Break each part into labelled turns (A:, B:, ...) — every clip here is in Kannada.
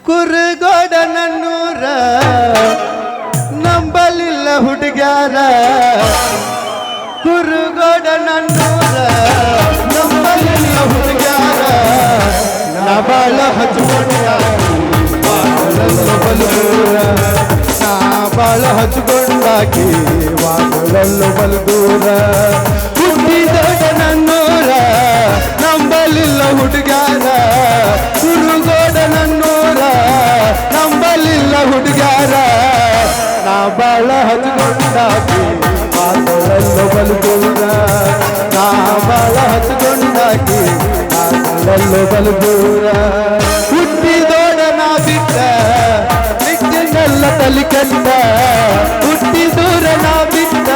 A: ಕುರುಗೋಡ ನನ್ನೂರ ನಂಬಲಿಲ್ಲ ಹುಡುಗ್ಯಾರ ಕುರುಗೋಡ ನನ್ನೂರ ನಂಬಲಿಲ್ಲ ಹುಡುಗ್ಯಾರ ನಾ ಬಾಳ ಹಚ್ಕೊಂಡ ಬಲದೂರ ನಾ ಬಾಳ ಹಚ್ಕೊಂಡಾಕಿ ವಾಗಲಲ್ಲು ಬಲದೂರ ಹುಟ್ಟಿದೋಡ ನನ್ನೂರ ನಂಬಲಿಲ್ಲ ಹುಡುಗ್ಯಾರ ಕುರುಗೋಡ ನನ್ನೂರ ನಂಬಲಿಲ್ಲ ಹುಡುಗ್ಯಾರ ನಾ ಬಾಳ ಹಚ್ಕೊಂಡಾಕಿ ವಾಗಲಲ್ಲು ಬಲದೂರ ನಾ ಬಾಳ ಹಚ್ಕೊಂಡಾಕಿ ವಾಗಲಲ್ಲು ಬಲದೂರ ಹುಟ್ಟಿದೋಡ ನಾ ಬಿಟ್ಟ ನಿಟ್ಟಿನೆಲ್ಲ ತಲಿ ಕೆಟ್ಟ ಹುಟ್ಟಿದೂರ ನಾ ಬಿಟ್ಟ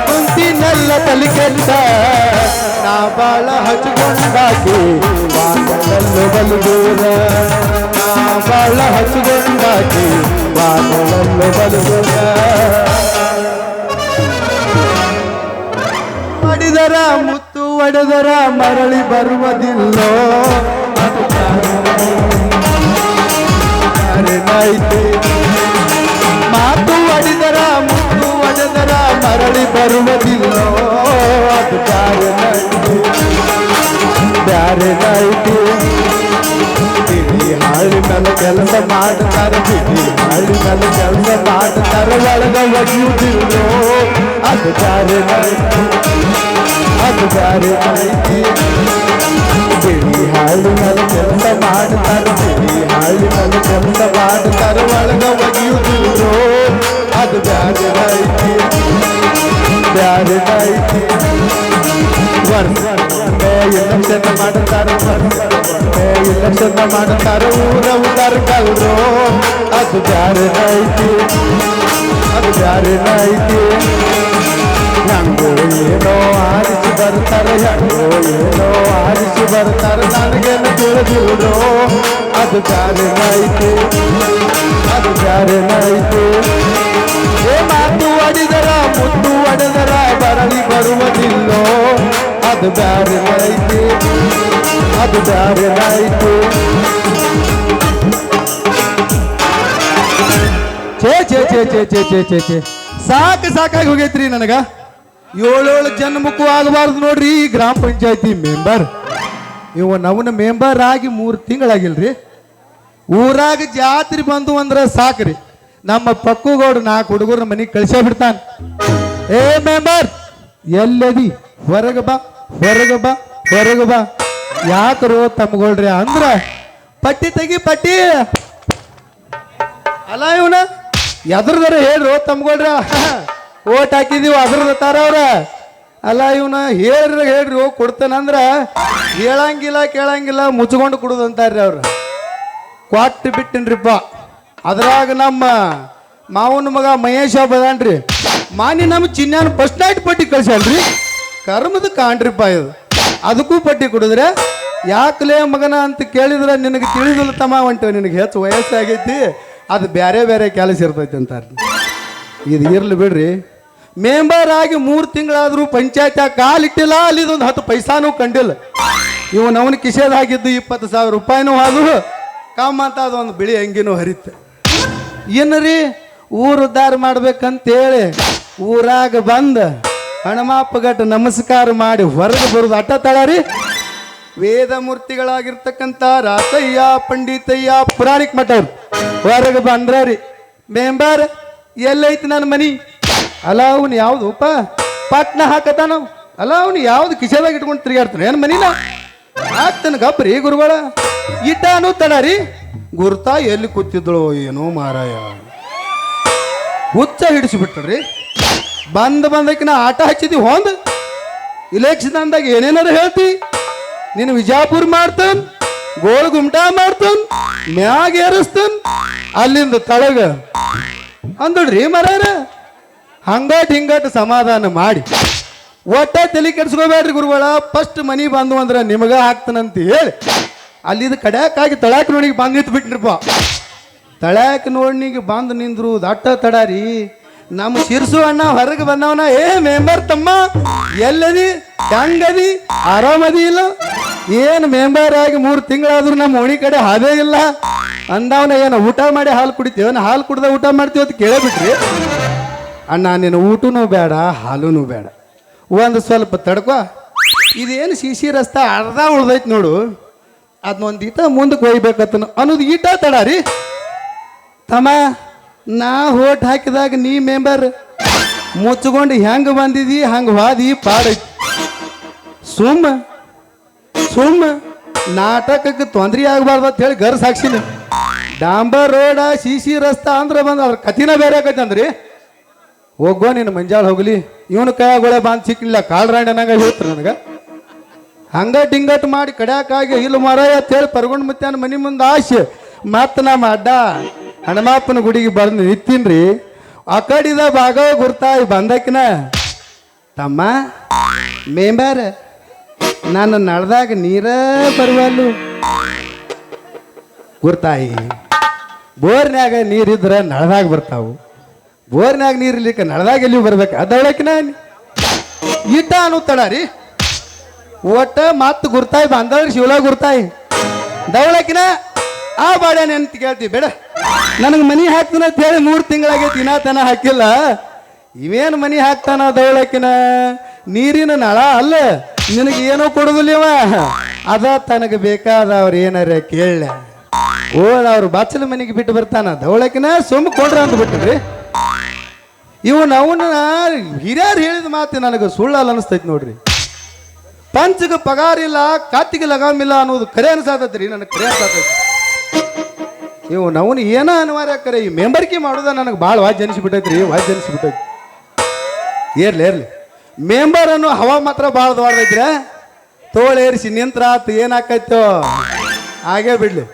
A: ಕುಂತಿನೆಲ್ಲ ತಲಿ ಕೆಟ್ಟ ನಾ ಬಾಳ ಹಚ್ಕೊಂಡಾಕಿ ವಾಗಲಲ್ಲು ಬಲದೂರ ನಾ ಬಾಳ ಹಚ್ಕೊಂಡಾಕಿ ವಾಗಲಲ್ಲು ಬಲದೂರ ಮಾಡಿದರ ಮುತ್ತು ಒಡೆದರ ಮರಳಿ ಬರುವುದಿಲ್ಲೋ ಮಾತು ಒಡೆದರ ಮುತ್ತು ಒಡೆದರ ಮರಳಿ ಬರುವುದಿಲ್ಲೋ ಅದು ಬ್ಯಾರೆ ನೈತಿ ಬಿಡಿ ಹಾಳಿ ಮೇಲೆ ಕೆಲಸ ಮಾಡ್ತಾರೆ ಬಿಡಿ ಹಾಳಿ ಮೇಲೆ ಕೆಲಸ ಮಾಡ್ತಾರೆ ಒಳಗ ಒಗಿಯುವುದಿಲ್ಲೋ ಅದು ಬ್ಯಾರೆ ನೈತಿ ಅದು ಬ್ಯಾರೆ ನೈತಿ ಬಿಡಿ ಹಾಳಿ ಮೇಲೆ ಕೆಲಸ ಮಾಡ್ತಾರೆ ಬಿಡಿ ಹಾಳಿ ಮೇಲೆ ಕೆಲಸ ಮಾಡ್ತಾರೆ ಒಳಗ ಒಗಿಯುವುದಿಲ್ಲೋ ಅದು ಬ್ಯಾರೆ ನೈತಿ ಬ್ಯಾರೆ ನೈತಿ ಇಲೆಕ್ಷನ್ ಮಾಡುತ್ತಾರೆ ಇಲೆಕ್ಷನ್ ಮಾಡುತ್ತಾರೆ ಊರ ಉದಾರ ಕಲ್ರು ಅದು ಬ್ಯಾರೆ ನೈತಿ ಅದು ಬ್ಯಾರೆ ನೈತಿ ಹೆಂಗೋ ಏನೋ ಆರಿಸಿ ಬರ್ತಾರೆ ಹೆಂಗೋ ಏನೋ ಆರಿಸಿ ಬರ್ತಾರೆ ನನಗೇನು ತಿಳಿದಿಲ್ರು ಅದು ಬ್ಯಾರೆ ನೈತಿ ಅದು ಬ್ಯಾರೆ ನೈತಿ ಏ ಮಾತು ಒಡೆದರ ಮುತ್ತು ಒಡೆದರ ಬರಲಿ ಬರುವುದಿಲ್ಲೋ ಅದು ಬ್ಯಾರೆ ನೈತಿ ಅದು ಬ್ಯಾರೆ ನೈತಿ ಛೇ ಛೇ ಛೇ ಛೇ ಛೇ ಛೇ ಛೇ ಛೇ ಸಾಕಾಗಿ ಹೋಗೈತ್ರಿ ನನಗ 7 ಜನ್ಮಕ್ಕೂ ಆಗಬಾರ್ದು ನೋಡ್ರಿ ಈ ಗ್ರಾಮ ಪಂಚಾಯತಿ ಮೆಂಬರ್ ನವನ ಮೆಂಬರ್ ಆಗಿ 3 ತಿಂಗಳಾಗಿಲ್ರಿ ಊರಾಗ ಜಾತ್ರೆ ಬಂದು ಅಂದ್ರ ಸಾಕ್ರಿ ನಮ್ಮ ಪಕ್ಕುಗೌಡ 4 ಹುಡುಗರ ಮನೆಗೆ ಕಳಿಸೇ ಬಿಡ್ತಾನ ಏ ಮೆಂಬರ್ ಎಲ್ಲದಿ ಹೊರಗ ಬಾ ಹೊರಗ ಬಾ ಹೊರಗ ಬಾ ಯಾಕರೋ ತಮ್ಮಗೌಡ್ರಿ ಅಂದ್ರ ಪಟ್ಟಿ ತೆಗಿ ಪಟ್ಟಿ ಅಲ್ಲ ಇವನ ಎದ್ರದಾರ ಹೇಳ್ರು ತಮ್ಮಗೌಡ್ರ ಓಟ್ ಹಾಕಿದೀವಿ ಅದ್ರದ ತಾರ ಅವ್ರ ಅಲ್ಲ ಇವನ ಹೇಳ್ರಿ ಹೋಗಿ ಕೊಡ್ತಾನಂದ್ರ ಹೇಳಂಗಿಲ್ಲ ಕೇಳಂಗಿಲ್ಲ ಮುಚ್ಕೊಂಡು ಕೊಡುದು ಅಂತಾರ್ರಿ ಅವ್ರು ಕೊಟ್ಟು ಬಿಟ್ಟಿನ್ರಿಪ್ಪ ಅದ್ರಾಗ ನಮ್ಮ ಮಾವನ ಮಗ ಮಹೇಶ ಬದಾನ್ರಿ ಮಾನಿ ನಮ್ಮ ಚಿನ್ನಾನ ಫಸ್ಟ್ ನೈಟ್ ಪಟ್ಟಿ ಕಳ್ಸಲ್ರಿ ಕರ್ಮದ ಕಾಣ್ರಿಪ್ಪ ಇದು ಅದಕ್ಕೂ ಪಟ್ಟಿ ಕೊಡಿದ್ರೆ ಯಾಕಲೇ ಮಗನ ಅಂತ ಕೇಳಿದ್ರೆ ನಿನಗೆ ತಿಳಿದಿಲ್ಲ ತಮ್ಮ ಹೊಂಟು ನಿನಗೆ ಹೆಚ್ಚು ವಯಸ್ಸಾಗೈತಿ ಅದು ಬೇರೆ ಬೇರೆ ಕೆಲಸ ಇರ್ತೈತಿ ಅಂತಾರೆ ಇದು ಇರ್ಲಿ ಬಿಡ್ರಿ ಮೆಂಬರ್ ಆಗಿ 3 ತಿಂಗಳಾದರೂ ಪಂಚಾಯತ್ ಕಾಲಿಟ್ಟಿಲ್ಲ ಅಲ್ಲಿದೊಂದು 10 ಪೈಸಾನೂ ಕಂಡಿಲ್ಲ ಅವನ ಕಿಸೆದಾಗಿದ್ದು 20,000 ರೂಪಾಯಿನೂ ಅದು ಕಮ್ಮ ಅಂತ ಅದೊಂದು ಬಿಳಿ ಅಂಗಿನೂ ಹರಿತು ಏನ್ರಿ ಊರು ಉದ್ಧಾರ ಮಾಡ್ಬೇಕಂತೇಳಿ ಊರಾಗ ಬಂದ ಹಣಮಾಪಗಟ್ಟು ನಮಸ್ಕಾರ ಮಾಡಿ ಹೊರಗೆ ಬರೋದು ಅಟ್ಟ ತಳರಿ ವೇದ ಮೂರ್ತಿಗಳಾಗಿರ್ತಕ್ಕಂಥ ರಾಸಯ್ಯ ಪಂಡಿತಯ್ಯ ಪುರಾಣಿಕ ಮಠವ್ರು ಹೊರಗೆ ಬಂದ್ರಿ ಮೆಂಬರ್ ಎಲ್ಲೈತಿ ನನ್ನ ಮನಿ ಅಲ್ಲ ಅವನು ಯಾವ್ದುಪ್ಪ ಪಟ್ನ ಹಾಕತಾನ ಅಲ್ಲ ಅವನು ಯಾವ್ದು ಕಿಸೆದಾಗ ಇಟ್ಕೊಂಡು ತಿರುಗಾಡ್ತಾನೆ ಏನು ಮನಿನ ಆಗ್ತಾನ ಗಬ್ರಿ ಗುರುಗಳ ಇಟ್ಟಾನು ತಡರಿ ಗುರ್ತಾ ಎಲ್ಲಿ ಕೂತಿದ್ದಳು ಏನೋ ಮಾರಾಯ ಹುಚ್ಚ ಹಿಡಿಸಿಬಿಟ್ರಿ ಬಂದಕಿನ ಆಟ ಹಚ್ಚಿದಿ ಹೊಂದ್ ಇಲೆಕ್ಷನ್ ಅಂದಾಗ ಏನೇನಾರು ಹೇಳ್ತಿ ನೀನು ವಿಜಾಪುರ ಮಾಡ್ತಾನ ಗೋಳ್ ಗುಮ್ಟಾ ಮಾಡ್ತಾನ ಮ್ಯಾಗ ಏರಿಸ್ತಾನ ಅಲ್ಲಿಂದ ತಳಗ ಅಂದ್ರಿ ಮರಾರ ಹಂಗಾಟ್ ಹಿಂಗಾಟ್ ಸಮಾಧಾನ ಮಾಡಿ ಒಟ್ಟ ತಲೆ ಕೆಡ್ಸ್ಕೋಬೇಡ್ರಿ ಗುರುಗಳ ಫಸ್ಟ್ ಮನಿ ಬಂದು ಅಂದ್ರೆ ನಿಮಗ ಹಾಕ್ತಾನಂತ ಹೇಳಿ ಅಲ್ಲಿದ ಕಡ್ಯಾಕಾಗಿ ತಳಾಕ ನೋಡಿಗೆ ಬಂದಿತ್ತು ಬಿಟ್ರಿಪ್ಪ ತಳಾಕ ನೋಡ್ನಿಗೆ ಬಂದು ನಿಂದ್ರು ದಟ್ಟ ತಡಾರಿ ನಮ್ಮ ಶಿರ್ಸು ಅಣ್ಣ ಹೊರಗೆ ಬಂದವನ ಏ ಮೆಂಬರ್ ತಮ್ಮ ಎಲ್ಲದಿ ಹೆಂಗದಿ ಆರಾಮದಿ ಇಲ್ಲ ಏನು ಮೆಂಬರ್ ಆಗಿ 3 ತಿಂಗಳಾದ್ರೂ ನಮ್ಮ ಓಣಿ ಕಡೆ ಹಾದೇ ಇಲ್ಲ ಅಂದವನ ಏನು ಊಟ ಮಾಡಿ ಹಾಲು ಕುಡಿತೀವ ಹಾಲು ಕುಡ್ದ ಊಟ ಮಾಡ್ತೀವಿ ಅಂತ ಕೇಳೇ ಬಿಟ್ರಿ ಅಣ್ಣ ನೀನು ಊಟನೂ ಬೇಡ ಹಾಲೂ ಬೇಡ ಒಂದು ಸ್ವಲ್ಪ ತಡ್ಕೊ ಇದೇನು ಸಿ ರಸ್ತೆ ಅರ್ಧ ಉಳ್ದೈತಿ ನೋಡು ಅದನ್ನೊಂದು ಈಟ ಮುಂದಕ್ಕೆ ಒಯ್ಬೇಕತ್ತ ಅನ್ನೋದು ಈಟ ತಡ ರೀ ತಮ್ಮ ನಾ ಓಟ್ ಹಾಕಿದಾಗ ನೀ ಮೆಂಬರ್ ಮುಚ್ಕೊಂಡು ಹೆಂಗೆ ಬಂದಿದಿ ಹಂಗೆ ವಾದಿ ಪಾಡೈತಿ ಸುಮ್ಮ ನಾಟಕಕ್ಕೆ ತೊಂದರೆ ಆಗಬಾರ್ದು ಅಂತ ಹೇಳಿ ಗರ್ ಸಾಕ್ಷಿನ ಡಾಂಬರ್ ರೋಡ ಸಿ ರಸ್ತಾ ಅಂದ್ರೆ ಬಂದು ಅದ್ರ ಕತಿನ ಬೇರೆ ಆಕೈತೆ ಅಂದ್ರಿ ಹೋಗೋ ನೀನು ಮಂಜಾಳ ಹೋಗ್ಲಿ ಇವನು ಕೈಯಾಗೊಳೆ ಬಾಂದ್ ಸಿಕ್ಕಿಲ್ಲ ಕಾಳ್ರಾಂಡನಾಗ ಹೇಳ್ತಾರೆ ನನಗೆ ಹಂಗ ಟಿಂಗಟ್ ಮಾಡಿ ಕಡ್ಯಾಕಾಗಿ ಇಲ್ಲಿ ಮರಾಯ ಅಂತೇಳಿ ಪರ್ಗೊಂಡು ಮುತ್ಯಾನ ಮನೆ ಮುಂದೆ ಆಸೆ ಮತ್ತು ನಮ್ಮ ಅಡ್ಡ ಹನುಮಪ್ಪನ ಗುಡಿಗೆ ಬಂದು ನಿಂತೀನ್ರಿ ಆ ಕಡಿದ ಭಾಗ ಗುರ್ತಾಯಿ ಬಂದಕಿನ ತಮ್ಮ ಮೆಂಬರ್ ನಾನು ನಡ್ದಾಗ ನೀರ ಬರುವಲ್ಲು ಗುರ್ತಾಯಿ ಬೋರ್ನ್ಯಾಗ ನೀರಿದ್ರೆ ನಳದಾಗ ಬರ್ತಾವು ಬೋರ್ನ್ಯಾಗ ನೀರು ಇರ್ಲಿಕ್ಕೆ ನಳದಾಗ ಎಲ್ಲಿ ಬರ್ಬೇಕು ಅದೊಳಕಿನ ಈಟ ಅನ್ನುತ್ತಡ ರೀ ಒಟ್ಟ ಮತ್ತು ಗುರ್ತಾಯಿ ಬಂದವ್ರಿ ಶಿವಲ ಗುರ್ತಾಯಿ ದವಳಕಿನ ಆ ಬಾಡ್ಯಾನ ಅಂತ ಕೇಳ್ತೀವಿ ಬೇಡ ನನಗೆ ಮನಿ ಹಾಕ್ತಾನ ಅಂತ ಹೇಳಿ 3 ತಿಂಗಳಾಗೈತಿ ಇನ್ನಾತನ ಹಾಕಿಲ್ಲ ಇವೇನು ಮನಿ ಹಾಕ್ತಾನ ದವಳಕಿನ ನೀರಿನ ನಳ ಅಲ್ಲ ನಿನಗೆ ಏನೋ ಕೊಡುದಿಲ್ಲವ ಅದ ತನಗೆ ಬೇಕಾದವ್ರು ಏನಾರ ಕೇಳ ಅವ್ರು ಬಾಚಲ ಮನೆಗೆ ಬಿಟ್ಟು ಬರ್ತಾನ ದವಳಕಿನ ಸುಮ್ಮ ಕೊಂಡ್ರ ಅಂತ ಬಿಟ್ಟಿದ್ರಿ ಇವನು ಅವನ್ನ ಹಿರಿಯರು ಹೇಳಿದ ಮಾತು ನನಗೆ ಸುಳ್ಳಲ್ಲ ಅನಿಸ್ತೈತಿ ನೋಡ್ರಿ ಪಂಚಗೆ ಪಗಾರ ಇಲ್ಲ ಕಾತಿಗೆ ಲಗಾಮಿಲ್ಲ ಅನ್ನೋದು ಕರೆ ಅನ್ಸಾತೈತ್ರಿ ನನಗೆ ಕರೆ ಅನ್ಸಾತೈತಿ ಇವನು ಅವನು ಏನೋ ಅನಿವಾರ್ಯ ಕರೆ ಈ ಮೆಂಬರ್ಕಿ ಮಾಡೋದ ನನಗೆ ಭಾಳ ವಾಜ್ ಅನಿಸ್ಬಿಟ್ಟೈತ್ರಿ ವಾಜ್ ಅನಿಸ್ಬಿಟ್ಟೈತಿ ಏರ್ಲಿ ಮೆಂಬರ್ ಅನ್ನೋ ಹವಾ ಮಾತ್ರ ಭಾಳ ದೊಡ್ಡದೈತ್ರಿ ತೋಳೇರಿಸಿ ನಿಂತ್ರ ಆತು ಏನಾಕೈತೋ ಹಾಗೇ ಬಿಡ್ಲಿ